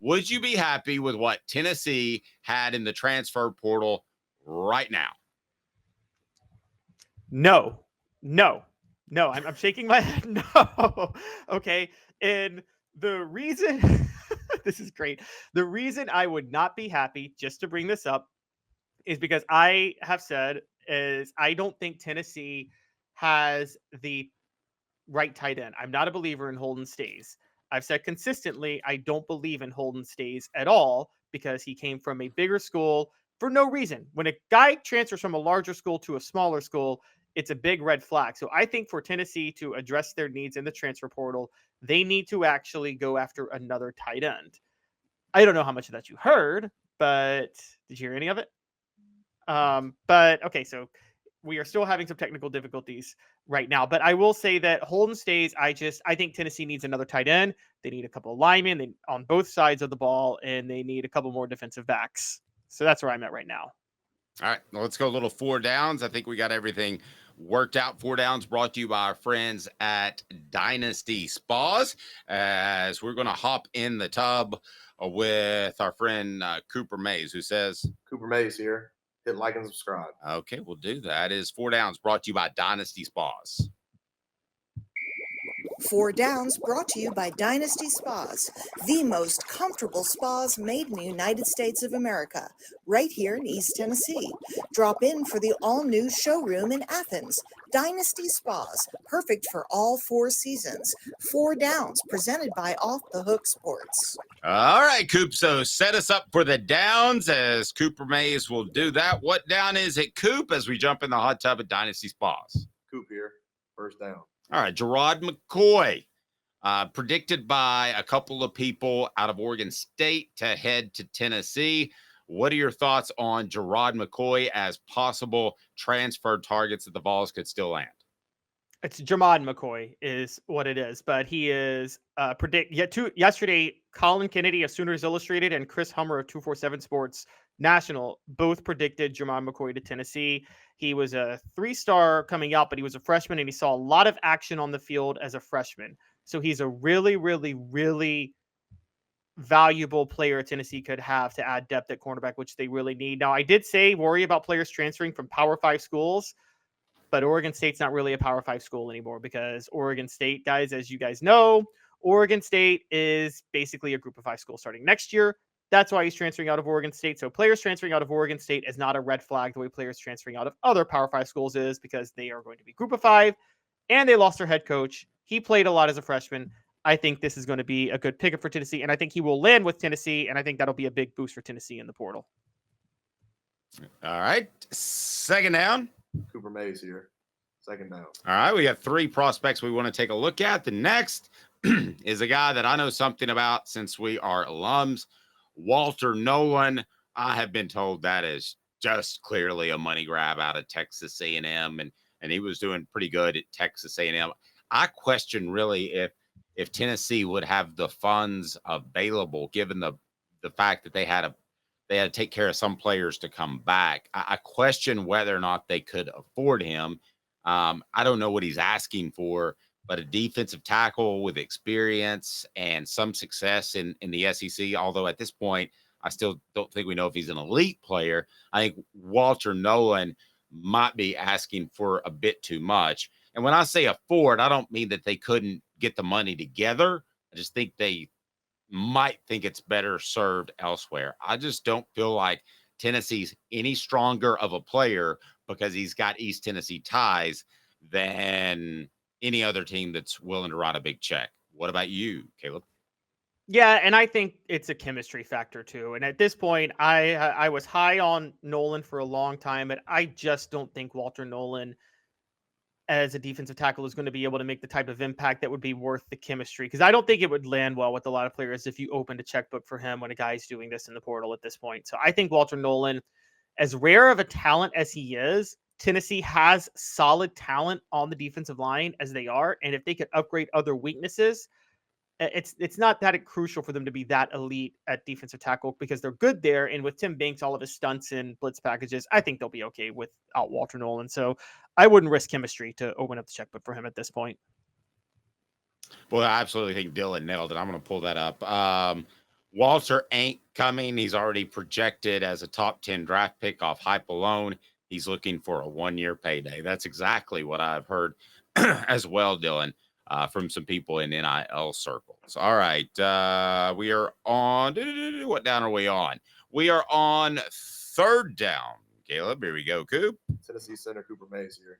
Would you be happy with what Tennessee had in the transfer portal right now? No. I'm shaking my head. No. Okay. And the reason this is great. The reason I would not be happy, just to bring this up, is because I have said is I don't think Tennessee has the right tight end. I'm not a believer in Holden Stays. I've said consistently I don't believe in Holden Stays at all because he came from a bigger school for no reason. When a guy transfers from a larger school to a smaller school, it's a big red flag. So I think for Tennessee to address their needs in the transfer portal, they need to actually go after another tight end. I don't know how much of that you heard, but did you hear any of it? But okay, so we are still having some technical difficulties right now. But I will say that Holden Stays. I think Tennessee needs another tight end. They need a couple of linemen on both sides of the ball, and they need a couple more defensive backs. So that's where I'm at right now. All right, well, let's go a little 4 downs. I think we got everything worked out. 4 downs brought to you by our friends at Dynasty Spas. As we're going to hop in the tub with our friend Cooper Mays, who says, Cooper Mays here. Hit like and subscribe. Okay, we'll do that. Is 4 downs brought to you by Dynasty Spas. 4 Downs brought to you by Dynasty Spas, the most comfortable spas made in the United States of America, right here in East Tennessee. Drop in for the all-new showroom in Athens. Dynasty Spas, perfect for all 4 seasons. 4 Downs, presented by Off the Hook Sports. All right, Coop. So set us up for the downs as Cooper Mays will do that. What down is it, Coop, as we jump in the hot tub at Dynasty Spas? Coop here. First down. All right, Gerard McCoy, predicted by a couple of people out of Oregon State to head to Tennessee. What are your thoughts on Gerard McCoy as possible transfer targets that the Vols could still land? It's Jamad McCoy is what it is, but he is yesterday. Colin Kennedy of Sooners Illustrated and Chris Hummer of 247 Sports National both predicted Jamad McCoy to Tennessee. He was a 3-star coming out, but he was a freshman and he saw a lot of action on the field as a freshman. So he's a really, really, really valuable player Tennessee could have to add depth at cornerback, which they really need. Now, I did say worry about players transferring from Power 5 schools, but Oregon State's not really a Power 5 school anymore because Oregon State, guys, as you guys know, Oregon State is basically a group of 5 school starting next year. That's why he's transferring out of Oregon State. So players transferring out of Oregon State is not a red flag the way players transferring out of other Power 5 schools is, because they are going to be group of 5 and they lost their head coach. He played a lot as a freshman. I think this is going to be a good pickup for Tennessee, and I think he will land with Tennessee, and I think that'll be a big boost for Tennessee in the portal. All right, second down. Cooper Mays here. Second down. All right, we got 3 prospects we want to take a look at. The next is a guy that I know something about since we are alums, Walter Nolan. I have been told that is just clearly a money grab out of Texas A&M, and he was doing pretty good at Texas A&M. I question really if Tennessee would have the funds available, given the fact that they had to take care of some players to come back. I question whether or not they could afford him. I don't know what he's asking for, but a defensive tackle with experience and some success in the SEC, although at this point, I still don't think we know if he's an elite player. I think Walter Nolan might be asking for a bit too much. And when I say afford, I don't mean that they couldn't get the money together. I just think they might think it's better served elsewhere. I just don't feel like Tennessee's any stronger of a player because he's got East Tennessee ties than any other team that's willing to write a big check. What about you, Caleb? Yeah, and I think it's a chemistry factor too. And at this point, I was high on Nolan for a long time, but I just don't think Walter Nolan as a defensive tackle is going to be able to make the type of impact that would be worth the chemistry. Because I don't think it would land well with a lot of players if you opened a checkbook for him when a guy's doing this in the portal at this point. So I think Walter Nolan, as rare of a talent as he is, Tennessee has solid talent on the defensive line as they are. And if they could upgrade other weaknesses, it's not that crucial for them to be that elite at defensive tackle because they're good there. And with Tim Banks, all of his stunts and blitz packages, I think they'll be okay without Walter Nolan. So I wouldn't risk chemistry to open up the checkbook for him at this point. Well, I absolutely think Dylan nailed it. I'm going to pull that up. Walter ain't coming. He's already projected as a top 10 draft pick off hype alone. He's looking for a 1-year payday. That's exactly what I've heard as well, Dylan, from some people in NIL circles. All right. We are on. What down are we on? We are on third down. Caleb, here we go, Coop. Tennessee center Cooper Mays here.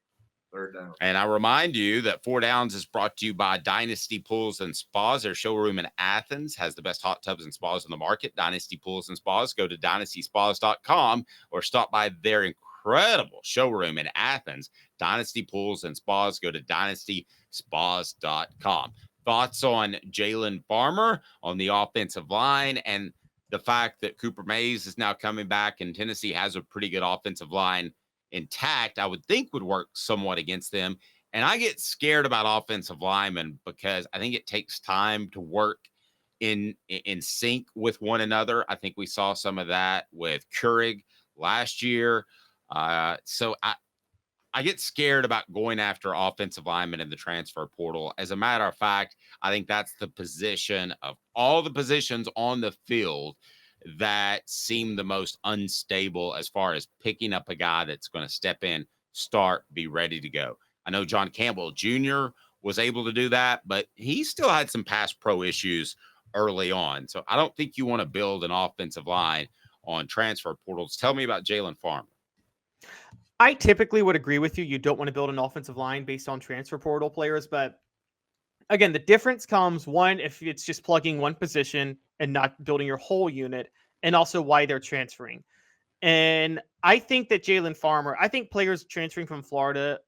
Third down. And I remind you that 4 Downs is brought to you by Dynasty Pools and Spas. Their showroom in Athens has the best hot tubs and spas in the market. Dynasty Pools and Spas. Go to dynastyspas.com or stop by their incredible showroom in Athens. Dynasty Pools and Spas. Go to dynastyspas.com. Thoughts on Jalen Farmer on the offensive line and the fact that Cooper Mays is now coming back and Tennessee has a pretty good offensive line intact, I would think would work somewhat against them. And I get scared about offensive linemen because I think it takes time to work in sync with one another. I think we saw some of that with Keurig last year. So I get scared about going after offensive linemen in the transfer portal. As a matter of fact, I think that's the position of all the positions on the field that seem the most unstable as far as picking up a guy that's going to step in, start, be ready to go. I know John Campbell Jr. was able to do that, but he still had some pass pro issues early on. So I don't think you want to build an offensive line on transfer portals. Tell me about Jalen Farmer. I typically would agree with you. You don't want to build an offensive line based on transfer portal players, but again, the difference comes, one, if it's just plugging one position and not building your whole unit, and also why they're transferring. And I think that Jalen Farmer, I think players transferring from Florida,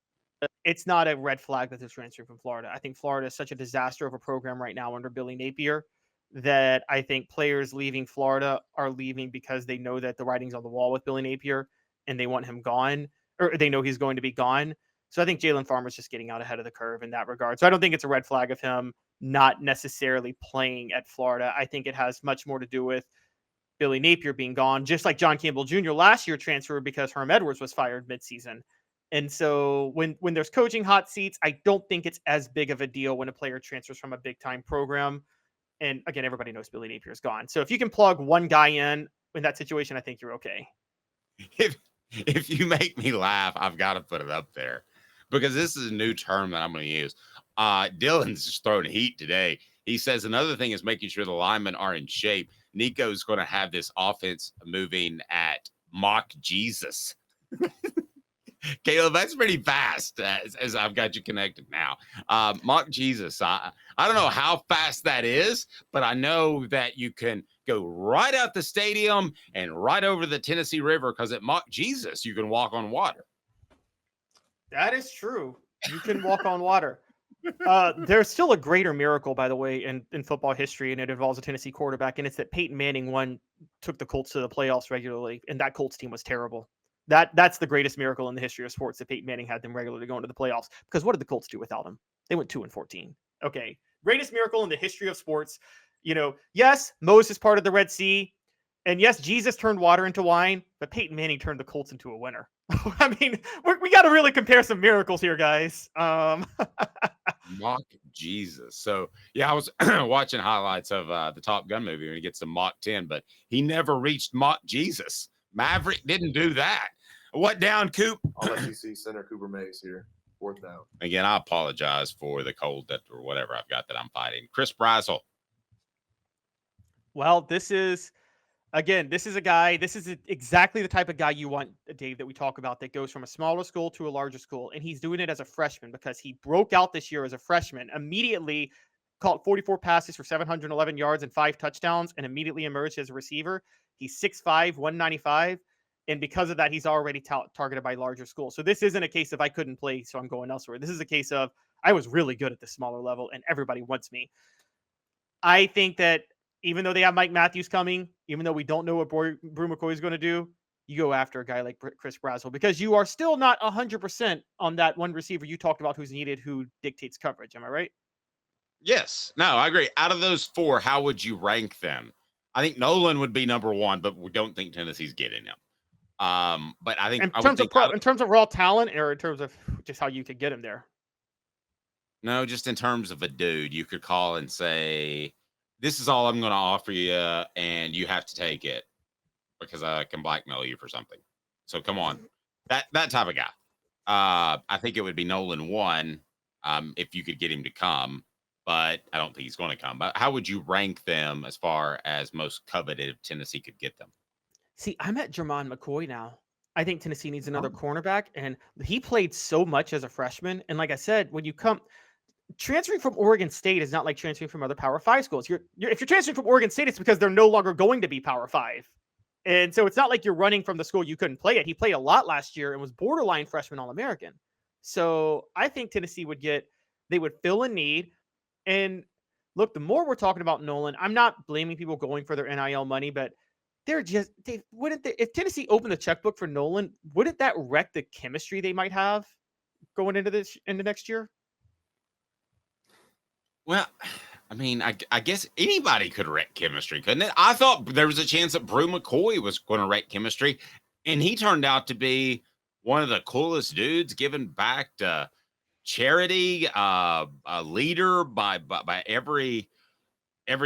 it's not a red flag that they're transferring from Florida. I think Florida is such a disaster of a program right now under Billy Napier that I think players leaving Florida are leaving because they know that the writing's on the wall with Billy Napier and they want him gone, or they know he's going to be gone. So I think Jalen Farmer's just getting out ahead of the curve in that regard. So I don't think it's a red flag of him not necessarily playing at Florida. I think it has much more to do with Billy Napier being gone, just like John Campbell Jr. last year transferred because Herm Edwards was fired midseason. And so when there's coaching hot seats, I don't think it's as big of a deal when a player transfers from a big time program. And again, everybody knows Billy Napier is gone. So if you can plug one guy in that situation, I think you're okay. If you make me laugh, I've got to put it up there because this is a new term that I'm going to use. Dylan's just throwing heat today. He says another thing is making sure the linemen are in shape. Nico's going to have this offense moving at mock Jesus. Caleb, that's pretty fast as I've got you connected now. Mock Jesus. I don't know how fast that is, but I know that you can go right out the stadium and right over the Tennessee River because at Mock Jesus, you can walk on water. That is true. You can walk on water. There's still a greater miracle, by the way, in football history, and it involves a Tennessee quarterback, and it's that Peyton Manning took the Colts to the playoffs regularly, and that Colts team was terrible. That's the greatest miracle in the history of sports, that Peyton Manning had them regularly going to the playoffs. Because what did the Colts do without him? They went 2-14. Okay, greatest miracle in the history of sports. Yes, Moses parted the Red Sea, and yes, Jesus turned water into wine, but Peyton Manning turned the Colts into a winner. I mean, we got to really compare some miracles here, guys. Mock Jesus. So, yeah, I was watching highlights of the Top Gun movie when he gets to Mach 10, but he never reached Mock Jesus. Maverick didn't do that. What down, Coop? I'll let you see center Cooper Mays here. Fourth down. Again, I apologize for the cold or whatever I've got that I'm fighting. Chris Brazel. Well, this is exactly the type of guy you want, Dave, that we talk about, that goes from a smaller school to a larger school. And he's doing it as a freshman because he broke out this year as a freshman, immediately caught 44 passes for 711 yards and 5 touchdowns, and immediately emerged as a receiver. He's 6'5", 195. And because of that, he's already targeted by larger schools. So this isn't a case of I couldn't play, so I'm going elsewhere. This is a case of I was really good at the smaller level, and everybody wants me. I think that even though they have Mike Matthews coming, even though we don't know what Brew McCoy is going to do, you go after a guy like Chris Brazel because you are still not 100% on that one receiver you talked about who's needed, who dictates coverage. Am I right? Yes. No, I agree. Out of those 4, how would you rank them? I think Nolan would be number 1, but we don't think Tennessee's getting him. But I think in terms of raw talent, or in terms of just how you could get him there. No, just in terms of a dude, you could call and say this is all I'm going to offer you, and you have to take it because I can blackmail you for something. So come on, that type of guy. I think it would be Nolan one, if you could get him to come, but I don't think he's going to come. But how would you rank them as far as most coveted if Tennessee could get them? See, I'm at Jermon McCoy now. I think Tennessee needs another cornerback, and he played so much as a freshman. And like I said, when you come transferring from Oregon State is not like transferring from other Power 5 schools. If you're transferring from Oregon State, it's because they're no longer going to be Power 5. And so it's not like you're running from the school you couldn't play at. He played a lot last year and was borderline freshman All-American. So I think Tennessee they would fill a need. And look, the more we're talking about Nolan, I'm not blaming people going for their NIL money, but if Tennessee opened the checkbook for Nolan, wouldn't that wreck the chemistry they might have going into next year? Well, I mean, I guess anybody could wreck chemistry, couldn't it? I thought there was a chance that Brew McCoy was going to wreck chemistry, and he turned out to be one of the coolest dudes, giving back to charity, a leader by every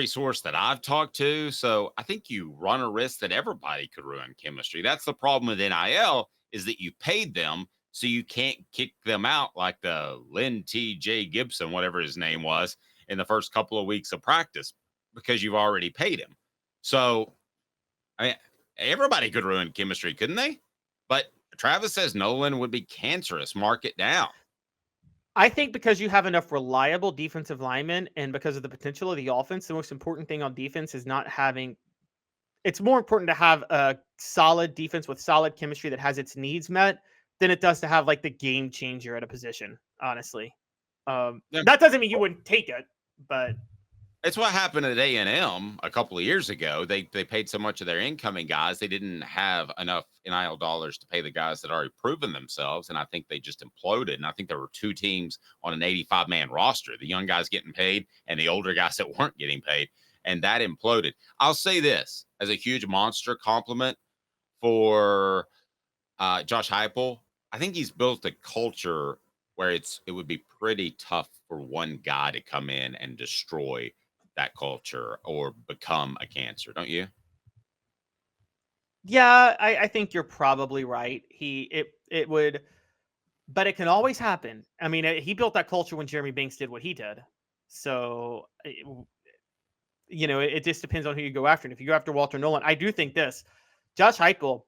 source that I've talked to. So I think you run a risk that everybody could ruin chemistry. That's the problem with NIL, is that you paid them, so you can't kick them out like the Lynn T.J. Gibson, whatever his name was, in the first couple of weeks of practice, because you've already paid him. So I mean, everybody could ruin chemistry, couldn't they? But Travis says Nolan would be cancerous. Mark it down. I think because you have enough reliable defensive linemen and because of the potential of the offense, the most important thing on defense is not having. It's more important to have a solid defense with solid chemistry that has its needs met than it does to have like the game changer at a position, honestly. That doesn't mean you wouldn't take it, but it's what happened at A&M a couple of years ago. They paid so much of their incoming guys, they didn't have enough NIL dollars to pay the guys that already proven themselves, and I think they just imploded. And I think there were two teams on an 85-man roster, the young guys getting paid and the older guys that weren't getting paid, and that imploded. I'll say this as a huge monster compliment for Josh Heupel. I think he's built a culture where it would be pretty tough for one guy to come in and destroy that culture or become a cancer, don't you? yeah, I think you're probably right. It would, but it can always happen. I mean, he built that culture when Jeremy Banks did what he did. So, it just depends on who you go after. And if you go after Walter Nolan, I do think this, Josh Heupel,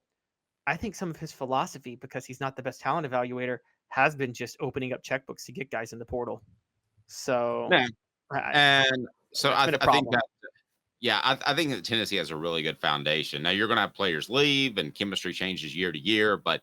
I think some of his philosophy, because he's not the best talent evaluator, has been just opening up checkbooks to get guys in the portal. So, Yeah. And so I think that, I think that Tennessee has a really good foundation. Now you're going to have players leave and chemistry changes year to year, but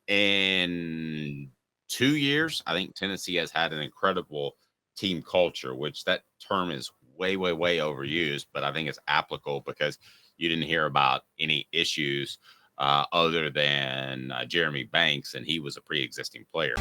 in 2 years, I think Tennessee has had an incredible team culture, which that term is way, way, way overused, but I think it's applicable because you didn't hear about any issues other than Jeremy Banks, and he was a pre-existing player.